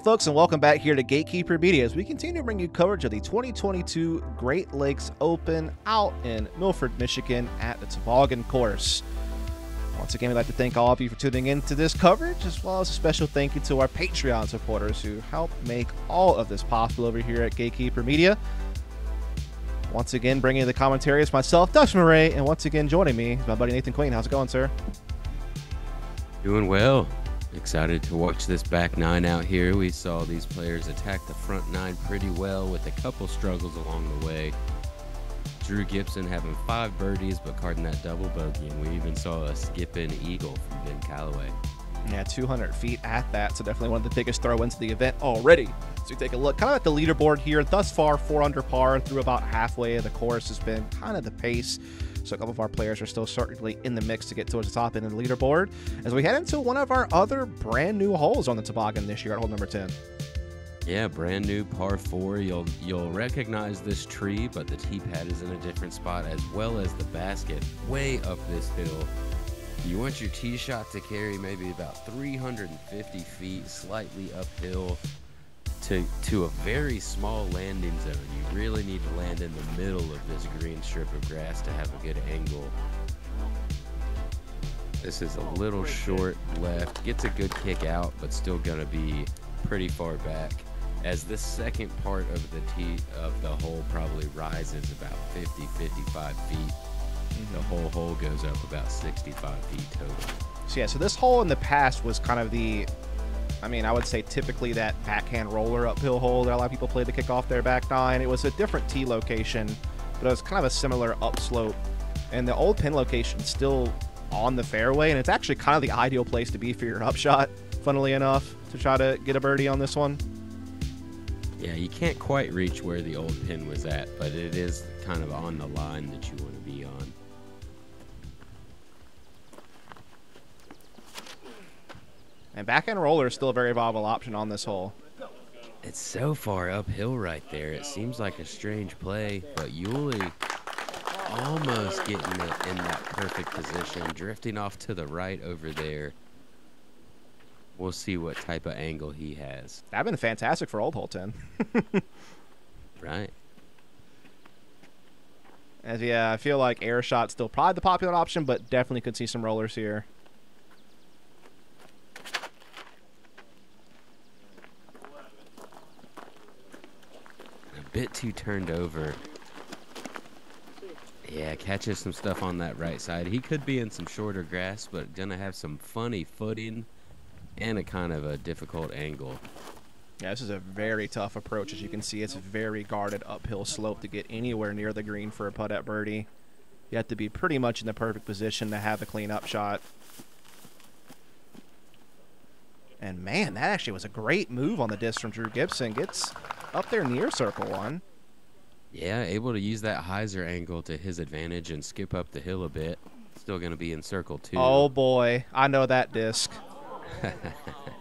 folks, and welcome back here to Gatekeeper Media as we continue to bring you coverage of the 2022 Great Lakes Open out in Milford, Michigan at the Toboggan course. Once again, we'd like to thank all of you for tuning in to this coverage, as well as a special thank you to our Patreon supporters who help make all of this possible over here at Gatekeeper Media. Once again, bringing you the commentary is myself, Dustin Mouret, and once again joining me is my buddy Nathan Queen. How's it going, sir? Doing well. Excited to watch this back nine out here. We saw these players attack the front nine pretty well with a couple struggles along the way. Drew Gibson having 5 birdies but carding that double bogey, and we even saw a skip-in eagle from Ben Callaway. Yeah, 200 feet at that, so definitely one of the biggest throw-ins of the event already. So we take a look kind of at the leaderboard here. Thus far, 4 under par through about halfway of the course has been kind of the pace. So a couple of our players are still certainly in the mix to get towards the top end of the leaderboard as we head into one of our other brand new holes on the Toboggan this year at hole number 10. Yeah, brand new par 4. You'll recognize this tree, but the tee pad is in a different spot, as well as the basket way up this hill. You want your tee shot to carry maybe about 350 feet, slightly uphill to a very small landing zone. You really need to land in the middle of this green strip of grass to have a good angle. This is a little short left, gets a good kick out, but still gonna be pretty far back, as this second part of the tee of the hole probably rises about 50-55 feet. The whole hole goes up about 65 feet total. So yeah, so this hole in the past was kind of the, I would say typically that backhand roller uphill hole that a lot of people play to kick off their back nine. It was a different tee location, but it was kind of a similar upslope. And the old pin location is still on the fairway, and it's actually kind of the ideal place to be for your upshot, funnily enough, to try to get a birdie on this one. Yeah, you can't quite reach where the old pin was at, but it is kind of on the line that you want to be on. And backhand roller is still a very viable option on this hole. It's so far uphill right there. It seems like a strange play, but Uli almost getting it in that perfect position, drifting off to the right over there. We'll see what type of angle he has. That'd been fantastic for old hole 10. Right. As yeah, I feel like air shot's still probably the popular option, but definitely could see some rollers here. Bit too turned over. Yeah, catches some stuff on that right side. He could be in some shorter grass, but gonna have some funny footing and a kind of a difficult angle. Yeah, this is a very tough approach. As you can see, it's a very guarded uphill slope to get anywhere near the green for a putt at birdie. You have to be pretty much in the perfect position to have a clean up shot. And man, that actually was a great move on the disc from Drew Gibson. Gets up there near circle one. Yeah, able to use that hyzer angle to his advantage and skip up the hill a bit. Still going to be in circle 2. Oh boy, I know that disc.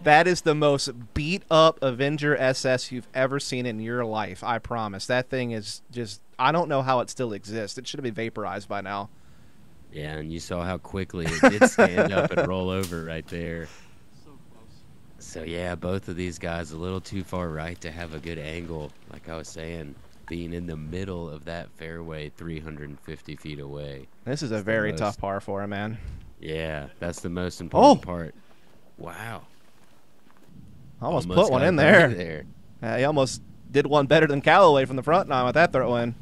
That is the most beat up Avenger SS you've ever seen in your life, I promise. That thing is just, I don't know how it still exists. It should have been vaporized by now. Yeah, and you saw how quickly it did stand up and roll over right there. So yeah, both of these guys a little too far right to have a good angle. Like I was saying, being in the middle of that fairway 350 feet away. This is a very tough par for him, man. Yeah, that's the most important part. Wow. Almost put one in there. He almost did one better than Callaway from the front nine with that throw in.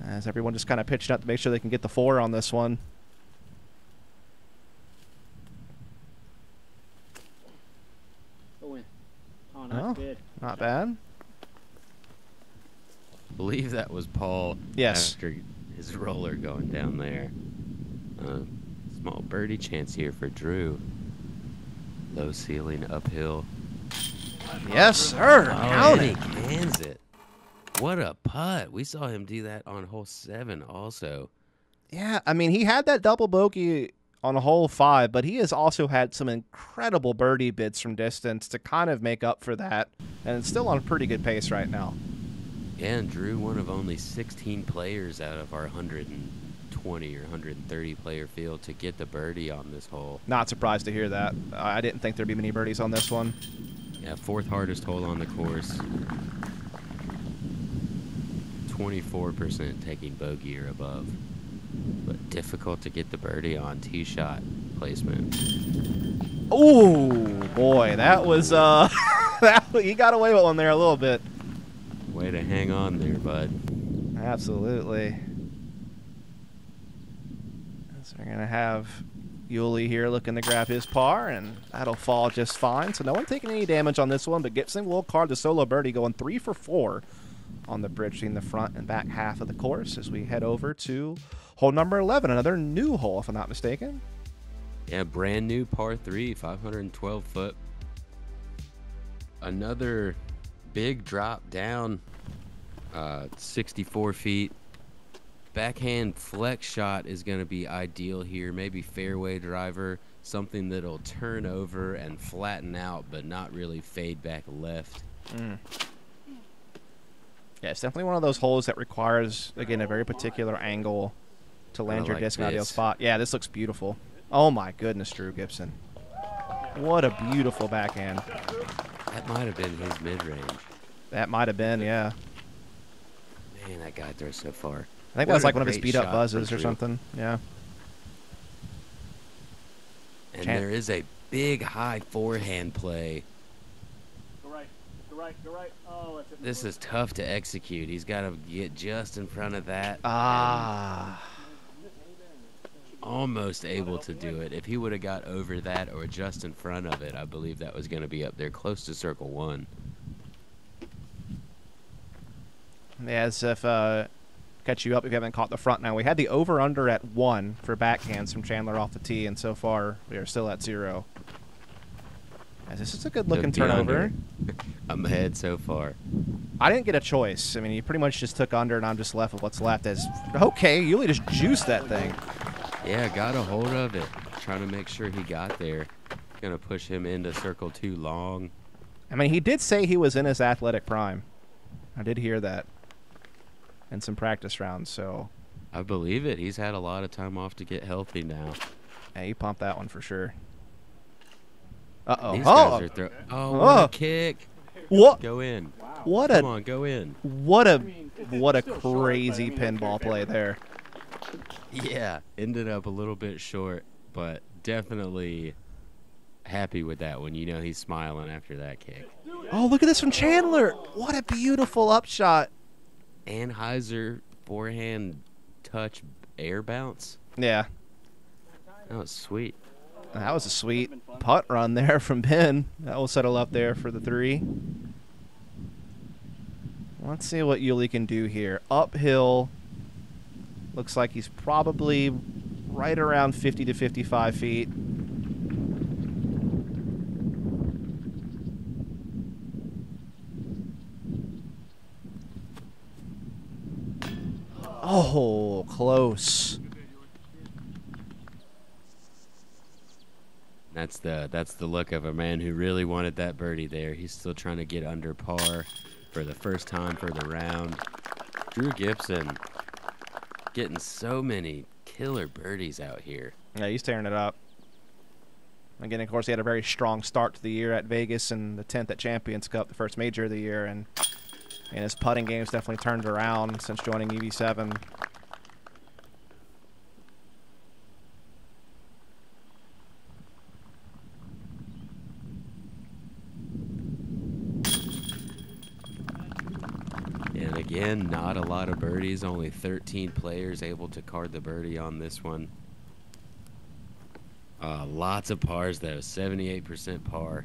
As everyone just kind of pitched up to make sure they can get the 4 on this one. Oh, not bad. I believe that was Paul. Yes. After his roller going down there. Small birdie chance here for Drew. Low ceiling uphill. Yes, sir. Oh, he cans it. What a putt. We saw him do that on hole 7 also. Yeah, he had that double bogey on hole 5, but he has also had some incredible birdie bits from distance to kind of make up for that, and it's still on a pretty good pace right now. Yeah, and Drew, one of only 16 players out of our 120 or 130 player field to get the birdie on this hole. Not surprised to hear that. I didn't think there'd be many birdies on this one. Yeah, 4th hardest hole on the course. 24% taking bogey or above. But difficult to get the birdie on tee shot placement. Oh, boy. That was, he got away with one there a little bit. Way to hang on there, bud. Absolutely. So we're going to have Uli here looking to grab his par, and that'll fall just fine. So no one taking any damage on this one, but Gibson will card the solo birdie, going 3 for 4 on the bridge between the front and back half of the course as we head over to hole number 11, another new hole, if I'm not mistaken. Yeah, brand new par 3, 512 foot. Another big drop down, 64 feet. Backhand flex shot is going to be ideal here. Maybe fairway driver, something that'll turn over and flatten out, but not really fade back left. Yeah, it's definitely one of those holes that requires, again, a very particular angle to land your disc in an ideal spot. Yeah, this looks beautiful. Oh, my goodness, Drew Gibson. What a beautiful backhand. That might have been his mid-range. That might have been, yeah. Man, that guy throws so far. I think that was like one of his beat-up buzzes or something. Yeah. And there is a big high forehand play. Go right, go right, go right. Oh, that's it. This is tough to execute. He's got to get just in front of that. Almost able to do it. If he would have got over that or just in front of it, I believe that was going to be up there close to circle 1. Yeah, as if catch you up if you haven't caught the front now. We had the over-under at 1 for backhands from Chandler off the tee, and so far we are still at 0. As this is a good-looking turnover. I'm ahead so far. I didn't get a choice. I mean, he pretty much just took under, and I'm just left with what's left. As okay, Uli just juiced that thing. Yeah, got a hold of it. Trying to make sure he got there. Gonna push him into circle 2 long. I mean, he did say he was in his athletic prime. I did hear that in some practice rounds, so. I believe it. He's had a lot of time off to get healthy now. Yeah, he pumped that one for sure. Uh-oh. These guys are what a kick. What? Go in. What Come on, go in. What a crazy pinball play there. Yeah, ended up a little bit short, but definitely happy with that one. You know he's smiling after that kick. Oh, look at this from Chandler. What a beautiful upshot. Anheuser forehand touch air bounce. Yeah. That was sweet. That was a sweet putt run there from Ben. That will settle up there for the 3. Let's see what Uli can do here. Uphill. Looks like he's probably right around 50 to 55 feet. Oh, close. That's the look of a man who really wanted that birdie there. He's still trying to get under par for the first time for the round. Drew Gibson getting so many killer birdies out here. Yeah, he's tearing it up. Again, of course, he had a very strong start to the year at Vegas and the 10th at Champions Cup, the first major of the year, and his putting game's definitely turned around since joining EV7. And again, not a lot of birdies, only 13 players able to card the birdie on this one. Lots of pars though, 78% par.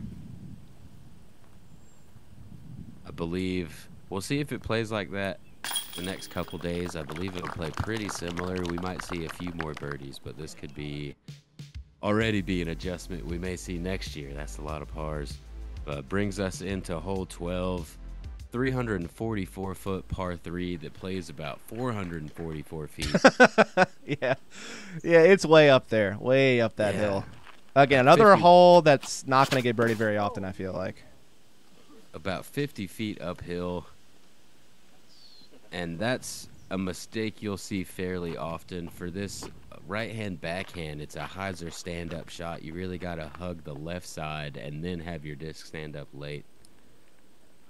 I believe, we'll see if it plays like that the next couple days. I believe it'll play pretty similar. We might see a few more birdies, but this could already be an adjustment we may see next year. That's a lot of pars. But brings us into hole 12. 344-foot par 3 that plays about 444 feet. Yeah, it's way up there, way up that hill. Again, another 50, hole that's not going to get birdied very often, I feel like. About 50 feet uphill, and that's a mistake you'll see fairly often. For this right-hand backhand, it's a hyzer stand-up shot. You really got to hug the left side and then have your disc stand up late.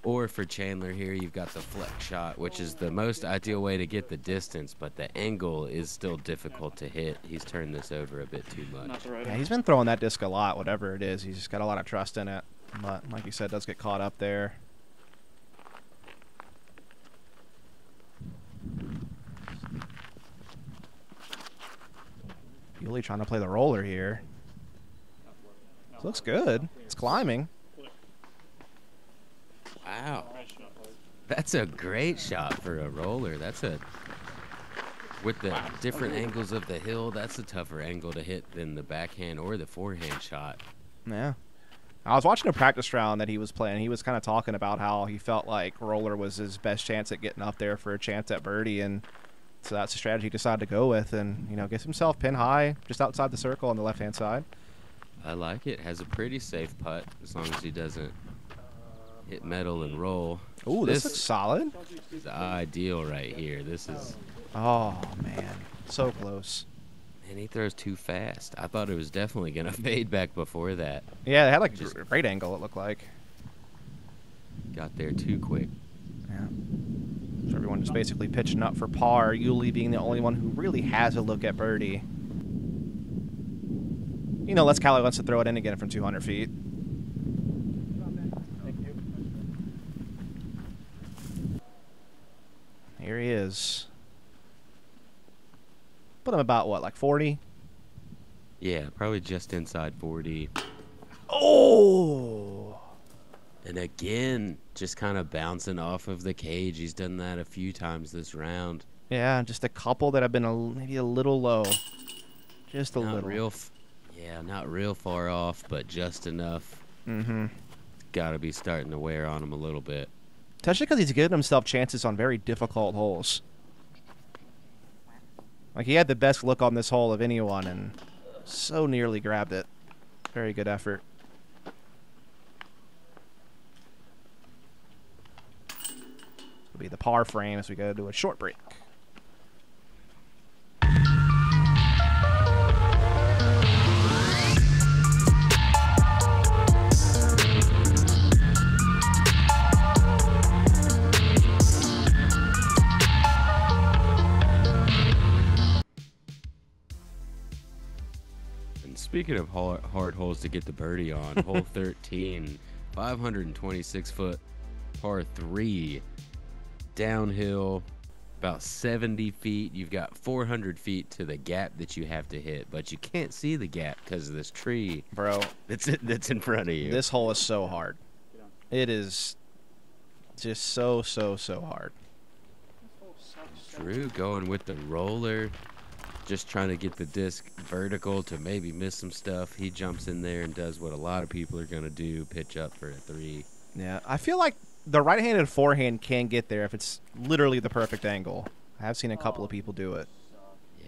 Or for Chandler here, you've got the flex shot, which is the most ideal way to get the distance, but the angle is still difficult to hit. He's turned this over a bit too much. Yeah, he's been throwing that disc a lot, whatever it is. He's just got a lot of trust in it. But like you said, does get caught up there. Uli trying to play the roller here. This looks good. It's climbing. Wow. That's a great shot for a roller. That's a, with the different angles of the hill, that's a tougher angle to hit than the backhand or the forehand shot. Yeah. I was watching a practice round that he was playing. He was kind of talking about how he felt like roller was his best chance at getting up there for a chance at birdie, and so that's the strategy he decided to go with, and, you know, gets himself pin high just outside the circle on the left-hand side. I like it. Has a pretty safe putt as long as he doesn't hit metal and roll. Ooh, this looks solid. Is ideal right here. This is... Oh, man. So close. And he throws too fast. I thought it was definitely going to fade back before that. Yeah, it had like a great angle, it looked like. Got there too quick. Yeah. So everyone just basically pitching up for par, Uli being the only one who really has a look at birdie. You know, Les Callaway wants to throw it in again from 200 feet. Thank you. Here he is. Put him about, what, like 40? Yeah, probably just inside 40. Oh! And again, just kind of bouncing off of the cage. He's done that a few times this round. Yeah, just a couple that have been maybe a little low. Just a little. Yeah, not real far off, but just enough. Mm-hmm. Got to be starting to wear on him a little bit. Especially because he's giving himself chances on very difficult holes. Like, he had the best look on this hole of anyone and so nearly grabbed it. Very good effort. Will be the par frame as we go to a short break. Speaking of hard holes to get the birdie on, hole 13, 526-foot par 3, downhill, about 70 feet. You've got 400 feet to the gap that you have to hit, but you can't see the gap because of this tree, bro, that's in front of you. This hole is so hard. It is just so hard. Drew going with the roller. Just trying to get the disc vertical to maybe miss some stuff. He jumps in there and does what a lot of people are going to do, pitch up for a 3. Yeah, I feel like the right-handed forehand can get there if it's literally the perfect angle. I have seen a couple of people do it.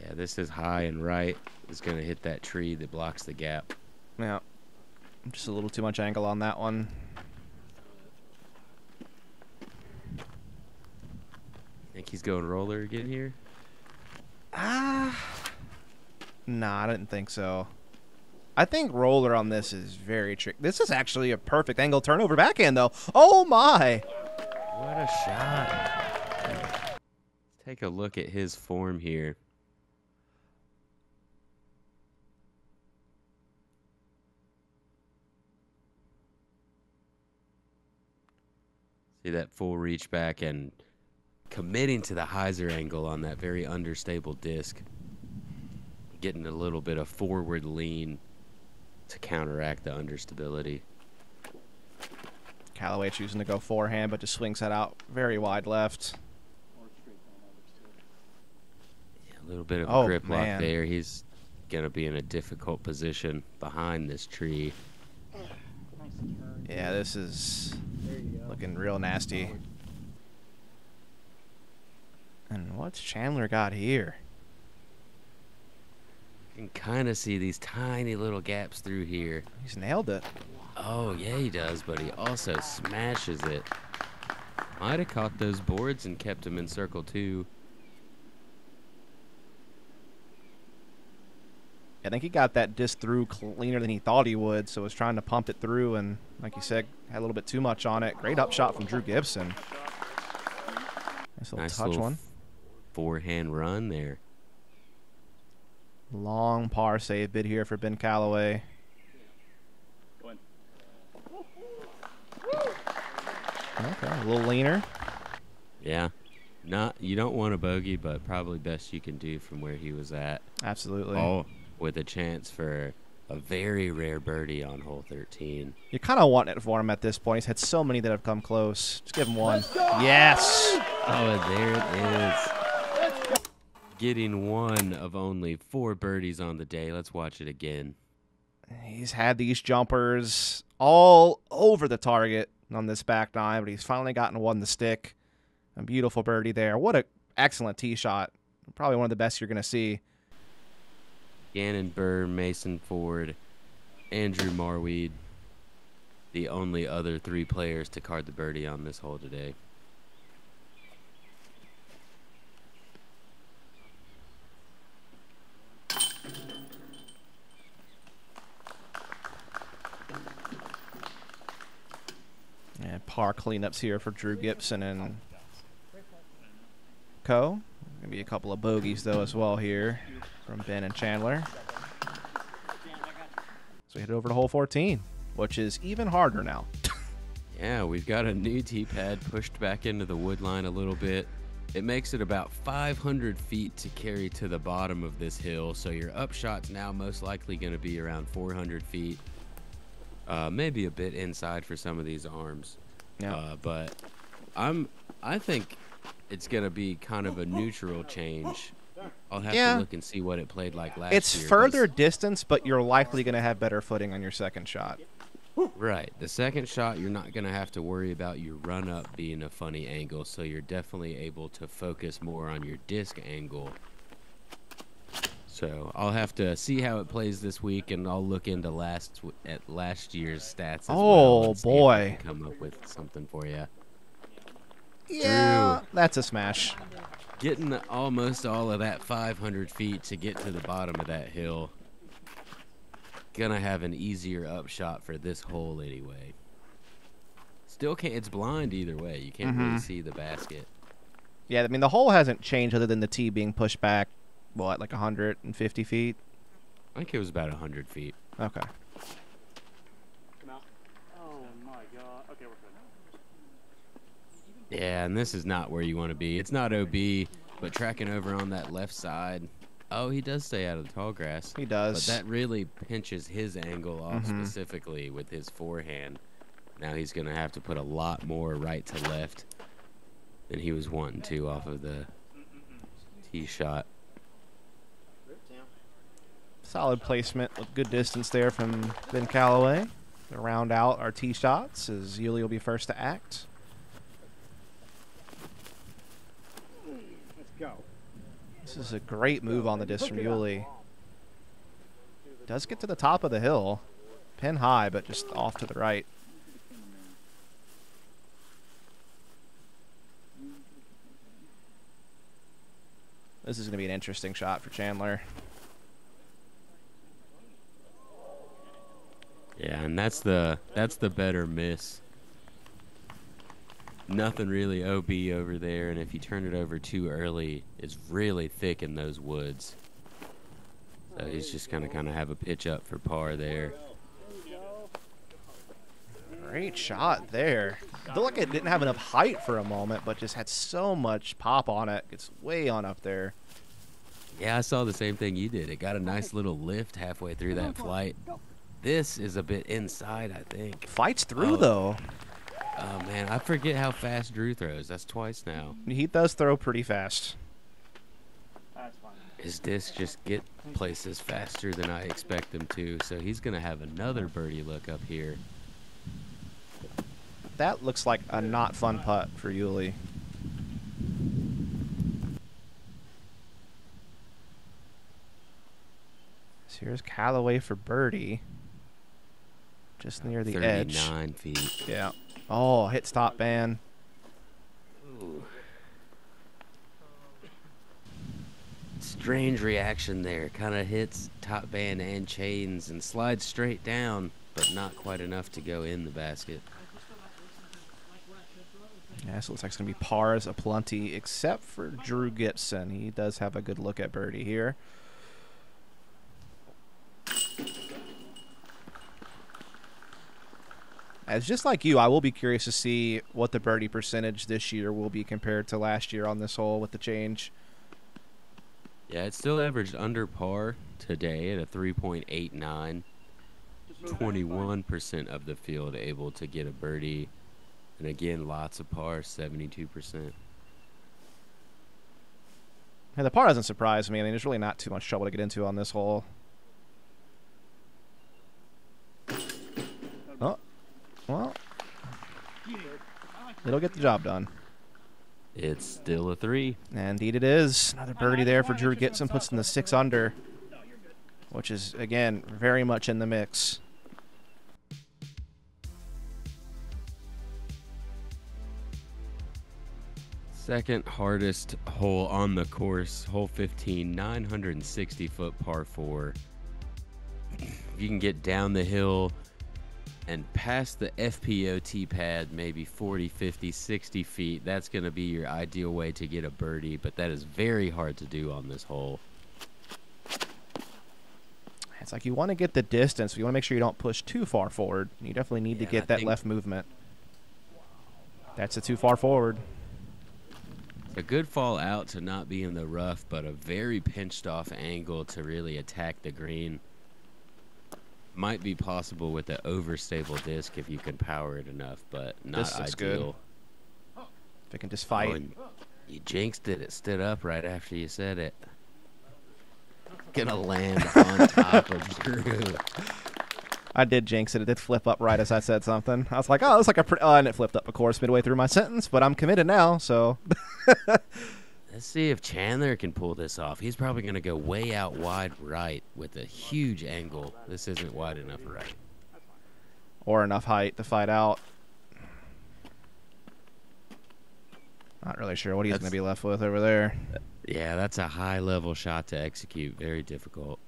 Yeah, this is high and right. It's going to hit that tree that blocks the gap. Yeah, just a little too much angle on that one. Think he's going roller again here? Nah, I didn't think so. I think roller on this is very tricky. This is actually a perfect angle turnover backhand, though. Oh, my. What a shot. Let's take a look at his form here. See that full reach back and committing to the hyzer angle on that very understable disc. Getting a little bit of forward lean to counteract the understability. Callaway choosing to go forehand, but just swings that out very wide left. Yeah, a little bit of a grip lock there. He's going to be in a difficult position behind this tree. Yeah, this is looking real nasty. And what's Chandler got here? You can kind of see these tiny little gaps through here. He's nailed it. Oh, yeah, he does, but he also smashes it. Might have caught those boards and kept him in circle 2. I think he got that disc through cleaner than he thought he would, so was trying to pump it through, and like you said, had a little bit too much on it. Great upshot from Drew Gibson. Nice touch one. Forehand run there. Long par save bid here for Ben Callaway. Okay, a little leaner. Yeah. You don't want a bogey, but probably best you can do from where he was at. Absolutely. All with a chance for a very rare birdie on hole 13. You kind of want it for him at this point. He's had so many that have come close. Just give him one. Yes. Oh, there it is. Getting one of only 4 birdies on the day. Let's watch it again. He's had these jumpers all over the target on this back nine, but he's finally gotten one to stick. A beautiful birdie there. What an excellent tee shot. Probably one of the best you're going to see. Gannon Burr, Mason Ford, Andrew Marweed, the only other 3 players to card the birdie on this hole today. And par cleanups here for Drew Gibson and co. Gonna be a couple of bogeys though as well here from Ben and Chandler. So we head over to hole 14, which is even harder now. Yeah, we've got a new tee pad pushed back into the wood line a little bit. It makes it about 500 feet to carry to the bottom of this hill, so your upshot's now most likely going to be around 400 feet. Maybe a bit inside for some of these arms. Yeah. But I think it's going to be kind of a neutral change. I'll have to look and see what it played like last year. It's further distance, but you're likely going to have better footing on your second shot. Right. The second shot, you're not going to have to worry about your run-up being a funny angle, so you're definitely able to focus more on your disc angle. So I'll have to see how it plays this week, and I'll look into last year's stats as well. Oh, boy. See if I can come up with something for you. Yeah, Drew, that's a smash. getting almost all of that 500 feet to get to the bottom of that hill. Gonna have an easier upshot for this hole anyway. Still can't, it's blind either way. You can't really see the basket. Yeah, I mean, the hole hasn't changed other than the tee being pushed back, what, like 150 feet? I think it was about 100 feet. Okay. Come out. Oh my god. Okay, we're good. Yeah, and this is not where you want to be. It's not OB, but tracking over on that left side. Oh, he does stay out of the tall grass. He does. But that really pinches his angle off specifically with his forehand. Now he's going to have to put a lot more right to left than he was wanting to off of the tee shot. Solid placement with good distance there from Ben Callaway to round out our tee shots as Uli will be first to act. Let's go. This is a great move on the disc from Uli. Does get to the top of the hill. Pin high, but just off to the right. This is going to be an interesting shot for Chandler. Yeah, and that's the better miss. Nothing really OB over there, and if you turn it over too early, it's really thick in those woods. So he's just going to kind of have a pitch up for par there. Great shot there. I feel like it didn't have enough height for a moment, but just had so much pop on it. It's way on up there. Yeah, I saw the same thing you did. It got a nice little lift halfway through that flight. This is a bit inside, I think. Fights through, though. Oh, man, I forget how fast Drew throws. That's twice now. He does throw pretty fast. That's fine. His discs just get places faster than I expect them to, so he's going to have another birdie look up here. That looks like a not fun putt for Uli. So here's Callaway for birdie. Just near the edge. 39 feet. Yeah. Oh, hit stop ban. Ooh. It's strange reaction there. Kind of hits top band and chains and slides straight down, but not quite enough to go in the basket. Yeah, so it looks like it's going to be pars aplenty, except for Drew Gibson. He does have a good look at birdie here. As just like you, I will be curious to see what the birdie percentage this year will be compared to last year on this hole with the change. Yeah, it still averaged under par today at a 3.89. 21% of the field able to get a birdie. And again, lots of par, 72%. And the par doesn't surprise me. I mean, there's really not too much trouble to get into on this hole. Oh, well, it'll get the job done. It's still a 3. Indeed it is. Another birdie there for Drew Gibson, puts in the 6 under, which is, again, very much in the mix. Second hardest hole on the course, hole 15, 960-foot par 4. If you can get down the hill and past the FPO tee pad, maybe 40, 50, 60 feet, that's going to be your ideal way to get a birdie, but that is very hard to do on this hole. It's like you want to get the distance, but you want to make sure you don't push too far forward. You definitely need to get that left movement. That's a too far forward. A good fall out to not be in the rough, but a very pinched off angle to really attack the green. Might be possible with the overstable disc if you can power it enough, but not this looks ideal. Good. If it can just fight. Oh, and you jinxed it. It stood up right after you said it. Gonna land on top of Drew. I did jinx it. It did flip up right as I said something. I was like, oh, it's like a pretty... Oh, and it flipped up, of course, midway through my sentence, but I'm committed now, so... Let's see if Chandler can pull this off. He's probably going to go way out wide right with a huge angle. This isn't wide enough right. Or enough height to fight out. Not really sure what he's going to be left with over there. Yeah, that's a high-level shot to execute. Very difficult.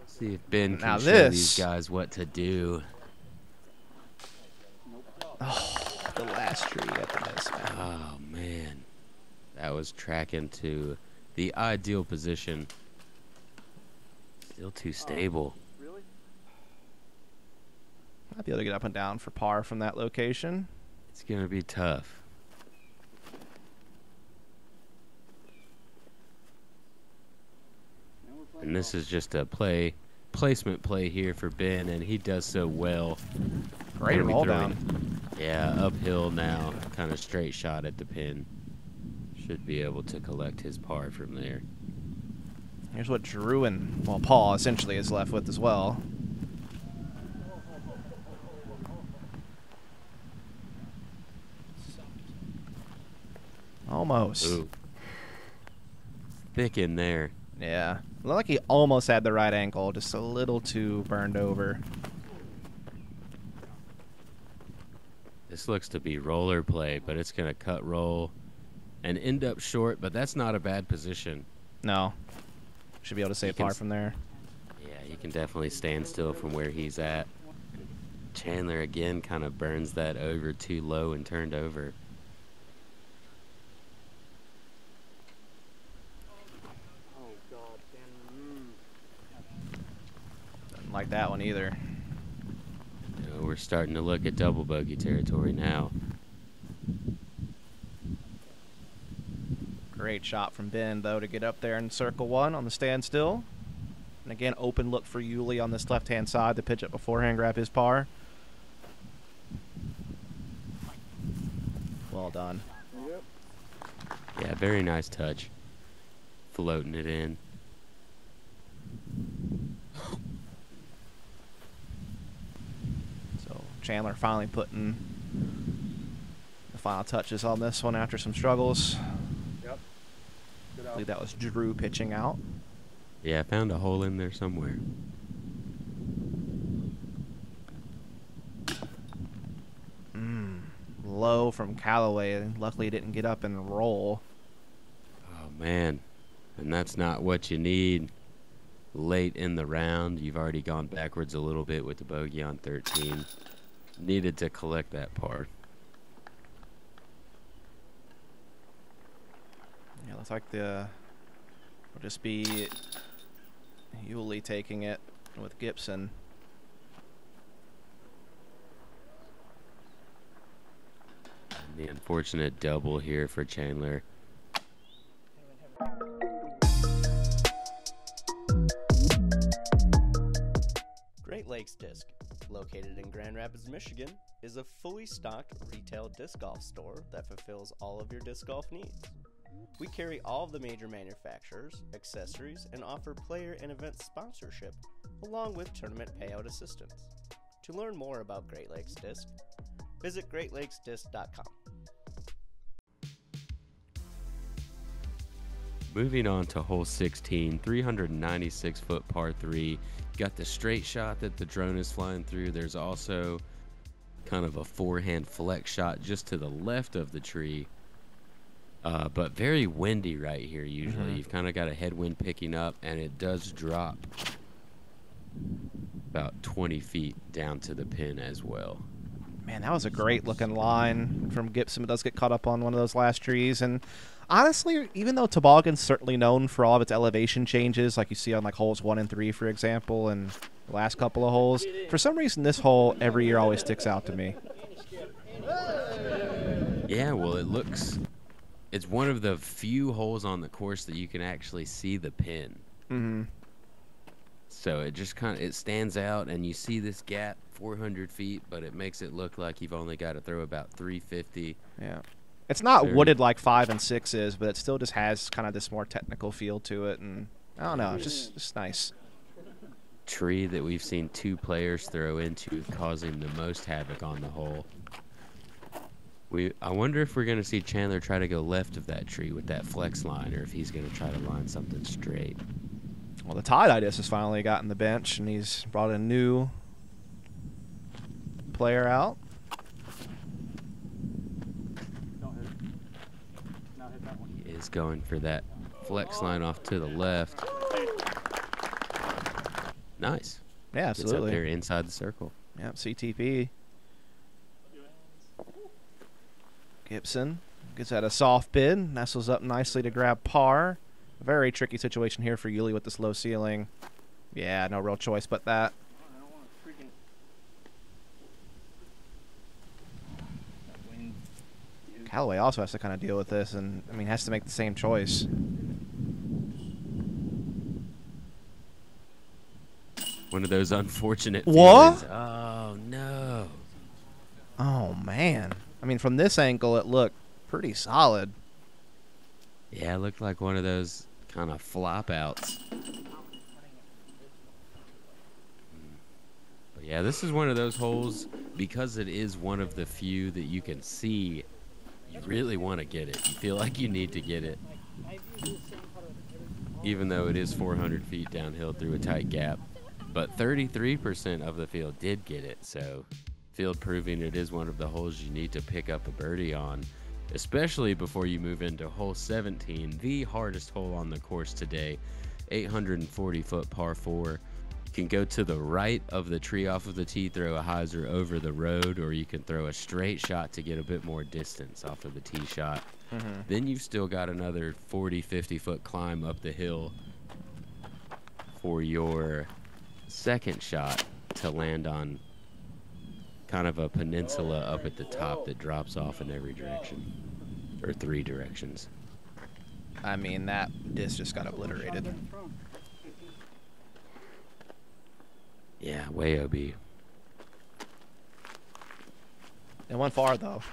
See if Ben can show these guys what to do. Oh, the last tree at the miss, man. Oh, man. That was tracking to the ideal position. Still too stable. Really? I'll be able to get up and down for par from that location. It's going to be tough. And this is just a placement play here for Ben, and he does so well. Great roll down. Yeah, uphill now, kind of straight shot at the pin. Should be able to collect his par from there. Here's what Drew and, well, Paul essentially is left with as well. Almost. Ooh. Thick in there. Yeah. Looked like he almost had the right ankle, just a little too burned over. This looks to be roller play, but it's going to cut roll and end up short, but that's not a bad position. No. Should be able to save par from there. Yeah, he can definitely stand still from where he's at. Chandler again kind of burns that over too low and turned over. Didn't like that one either. We're starting to look at double bogey territory now. Great shot from Ben, though, to get up there in circle one on the standstill. And again, open look for Uli on this left-hand side to pitch up beforehand, grab his par. Well done. Yeah, very nice touch. Floating it in. Chandler finally putting the final touches on this one after some struggles. Yep. I believe that was Drew pitching out. Yeah, I found a hole in there somewhere. low from Callaway, and luckily it didn't get up and roll. Oh, man. And that's not what you need late in the round. You've already gone backwards a little bit with the bogey on 13. Needed to collect that par. Yeah, looks like will just be Uli taking it with Gibson. And the unfortunate double here for Chandler. Great Lakes Disc, located in Grand Rapids, Michigan, is a fully stocked retail disc golf store that fulfills all of your disc golf needs. We carry all of the major manufacturers, accessories, and offer player and event sponsorship, along with tournament payout assistance. To learn more about Great Lakes Disc, visit greatlakesdisc.com. Moving on to hole 16, 396-foot par 3. Got the straight shot that the drone is flying through. There's also kind of a forehand flex shot just to the left of the tree. But very windy right here usually. You've kind of got a headwind picking up, and it does drop about 20 feet down to the pin as well. Man, that was a great looking line from Gibson. It does get caught up on one of those last trees. And honestly, even though Toboggan's certainly known for all of its elevation changes, like you see on like holes 1 and 3, for example, and the last couple of holes, for some reason this hole every year always sticks out to me. Yeah, well, it's one of the few holes on the course that you can actually see the pin. Mm-hmm. So it just it stands out, and you see this gap 400 feet, but it makes it look like you've only got to throw about 350. Yeah. It's not wooded like 5 and 6 is, but it still just has kind of this more technical feel to it, and I don't know, it's just nice. Tree that we've seen 2 players throw into, causing the most havoc on the hole. I wonder if we're going to see Chandler try to go left of that tree with that flex line, or if he's going to try to line something straight. Well, the tie-dye disc has finally gotten the bench, and he's brought a new player out. He is going for that flex line off to the left. Nice. Yeah, absolutely. It's up there inside the circle. Yep, CTP. Gibson gets at a soft bid, nestles up nicely to grab par. Very tricky situation here for Uli with this low ceiling. Yeah, no real choice but that. Callaway also has to kind of deal with this, and I mean has to make the same choice. One of those unfortunate What? feelings. Oh no. Oh man. I mean, from this angle, it looked pretty solid. Yeah, it looked like one of those kind of flop outs. But yeah, this is one of those holes, because it is one of the few that you can see, you really want to get it. You feel like you need to get it. Even though it is 400 feet downhill through a tight gap. But 33% of the field did get it, so field proving it is one of the holes you need to pick up a birdie on, especially before you move into hole 17, the hardest hole on the course today, 840-foot par 4. You can go to the right of the tree off of the tee, throw a hyzer over the road, or you can throw a straight shot to get a bit more distance off of the tee shot. Then you've still got another 40-50-foot climb up the hill for your second shot to land on kind of a peninsula up at the top that drops off in every direction, or 3 directions. I mean, that disc just got obliterated. Yeah, way OB. It went far, though.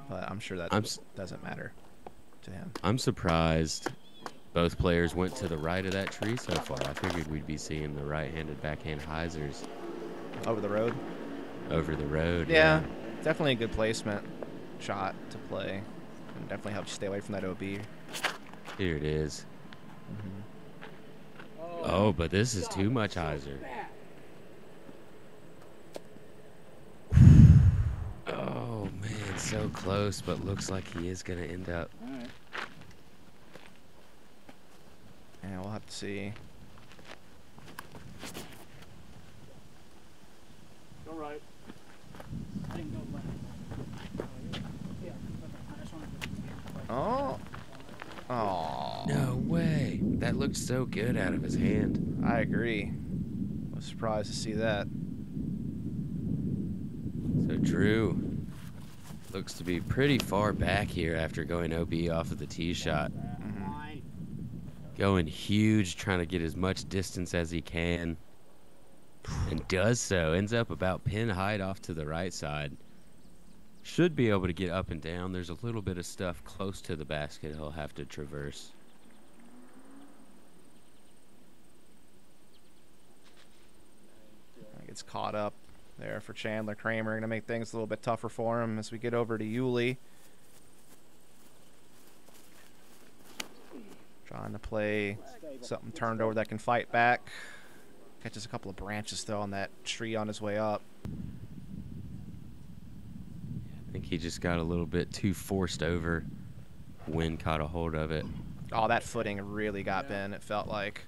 But I'm sure that doesn't matter to him. I'm surprised both players went to the right of that tree so far. I figured we'd be seeing the right-handed backhand hyzers. Over the road? Over the road, yeah. Definitely a good placement shot to play. And definitely helps you stay away from that OB. Here it is. Oh, but this is too much hyzer. so close, but looks like he is going to end up. All right. And we'll have to see. Go right. I didn't go left. Yeah. Okay. I just wanted to. Oh. Oh. No way. That looked so good out of his hand. I agree. Was surprised to see that. So Drew looks to be pretty far back here after going OB off of the tee shot. Going huge, trying to get as much distance as he can. And does so. Ends up about pin height off to the right side. Should be able to get up and down. There's a little bit of stuff close to the basket he'll have to traverse. Gets caught up there for Chandler Kramer. Going to make things a little bit tougher for him as we get over to Uli. Trying to play something turned over that can fight back. Catches a couple of branches, though, on that tree on his way up. I think he just got a little bit too forced over. Wind caught a hold of it. Oh, that footing really got bent, it felt like.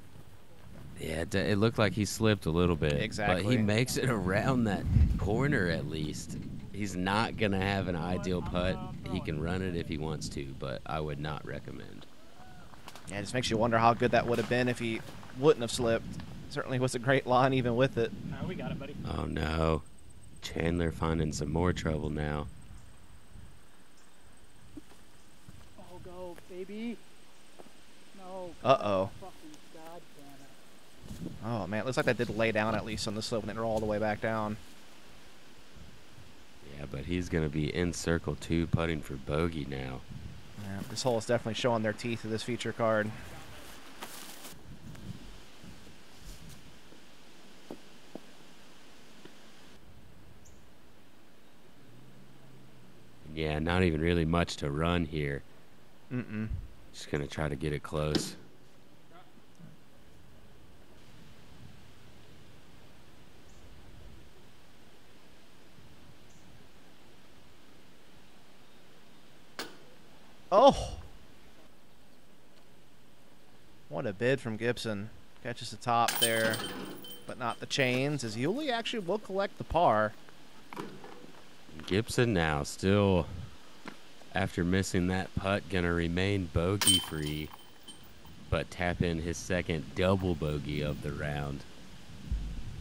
Yeah, it looked like he slipped a little bit. Exactly. But he makes it around that corner at least. He's not going to have an ideal putt. He can run it if he wants to, but I would not recommend. Yeah, it just makes you wonder how good that would have been if he wouldn't have slipped. Certainly was a great line even with it. No, we got it, buddy. Oh, no. Chandler finding some more trouble now. Oh, go, baby. No. Uh-oh. Fucking goddamn it. Oh, man, it looks like that did lay down at least on the slope and it rolled all the way back down. Yeah, but he's going to be in circle 2 putting for bogey now. Yeah, this hole is definitely showing their teeth of this feature card. Yeah, not even really much to run here. Mm-mm. Just going to try to get it close. Oh! What a bid from Gibson. Catches the top there, but not the chains, as Uli actually will collect the par. Gibson now still, after missing that putt, going to remain bogey-free, but tap in his second double bogey of the round.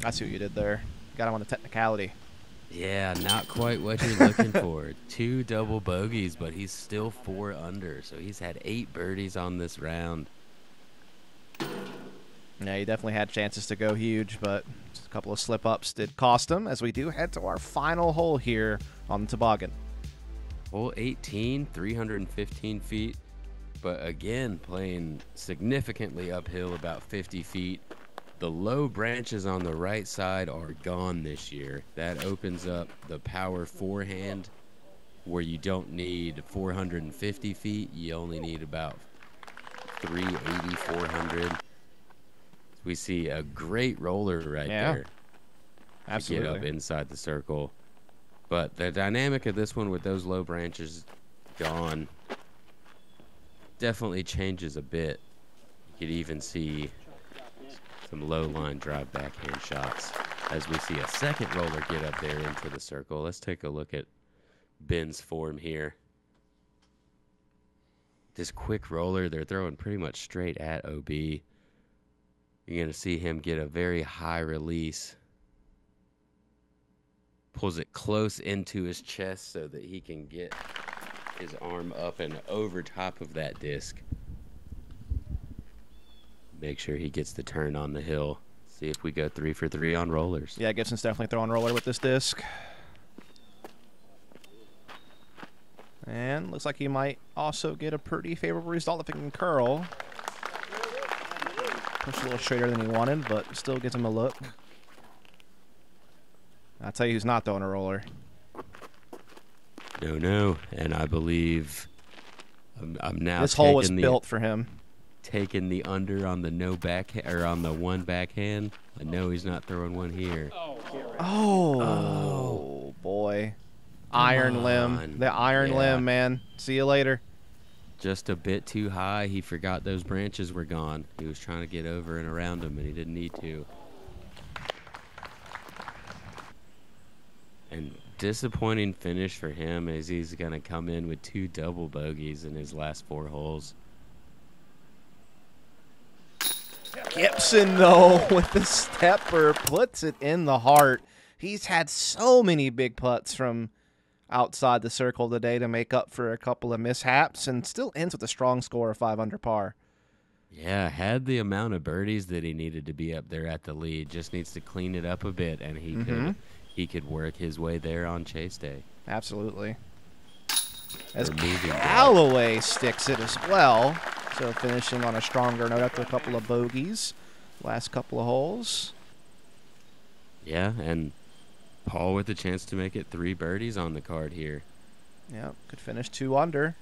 I see what you did there. Got him on the technicality. Yeah, not quite what you're looking for. 2 double bogeys, but he's still 4 under, so he's had 8 birdies on this round. Yeah, he definitely had chances to go huge, but just a couple of slip-ups did cost him, as we do head to our final hole here on the Toboggan. Hole 18, 315 feet, but again, playing significantly uphill, about 50 feet. The low branches on the right side are gone this year. That opens up the power forehand, where you don't need 450 feet. You only need about 380, 400. We see a great roller right there. Absolutely. To get up inside the circle. But the dynamic of this one with those low branches gone definitely changes a bit. You could even see some low line drive backhand shots as we see a second roller get up there into the circle. Let's take a look at Ben's form here. This quick roller, they're throwing pretty much straight at OB. You're going to see him get a very high release. Pulls it close into his chest so that he can get his arm up and over top of that disc. Make sure he gets the turn on the hill. See if we go 3 for 3 on rollers. Yeah, Gibson's definitely throwing roller with this disc. And looks like he might also get a pretty favorable result if he can curl. Pushed a little straighter than he wanted, but still gives him a look. I'll tell you who's not throwing a roller. No. And I believe I'm now this hole was built for him. Taking the under on the no backhand, or on the one backhand. I know he's not throwing one here. Oh, boy. Iron limb. The iron limb, man. See you later. Just a bit too high. He forgot those branches were gone. He was trying to get over and around them, and he didn't need to. And disappointing finish for him as he's going to come in with 2 double bogeys in his last 4 holes. Gibson, though, with the stepper, puts it in the heart. He's had so many big putts from outside the circle today to make up for a couple of mishaps, and still ends with a strong score of 5 under par. Yeah, had the amount of birdies that he needed to be up there at the lead. Just needs to clean it up a bit, and he could work his way there on chase day. Absolutely. As Callaway sticks it as well. So finishing on a stronger note after a couple of bogeys. Last couple of holes. Yeah, and Paul with the chance to make it 3 birdies on the card here. Yep, could finish 2 under.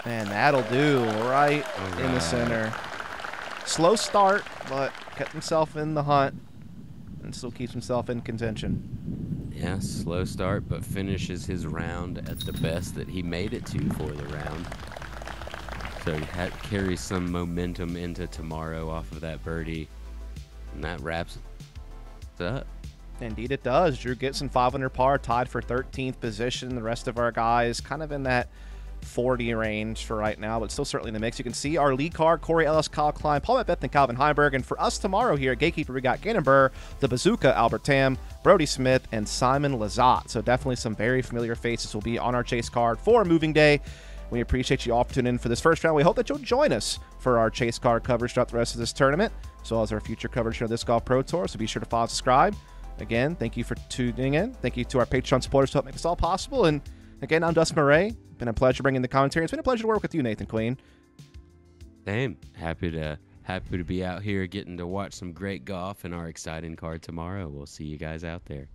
And that'll do right in the center. Slow start, but kept himself in the hunt and still keeps himself in contention. Yeah, slow start, but finishes his round at the best that he made it to for the round. So he carries some momentum into tomorrow off of that birdie. And that wraps it up. Indeed it does. Drew Gibson 5 under par, tied for 13th position. The rest of our guys kind of in that 40 range for right now, but still certainly in the mix. You can see our lead card: Corey Ellis, Kyle Klein, Paul Beth, and Calvin Heinberg. And for us tomorrow here at Gatekeeper, we got Gannon Burr, the Bazooka, Albert Tam, Brody Smith, and Simon Lizotte. So definitely some very familiar faces will be on our chase card for moving day. We appreciate you all for tuning in for this first round. We hope that you'll join us for our chase card coverage throughout the rest of this tournament, as well as our future coverage of this Golf Pro Tour. So be sure to follow and subscribe. Again, thank you for tuning in. Thank you to our Patreon supporters to help make this all possible. And again, I'm Dustin Mouret. Been a pleasure bringing the commentary. It's been a pleasure to work with you, Nathan Queen. Same. Happy to be out here getting to watch some great golf and our exciting card tomorrow. We'll see you guys out there.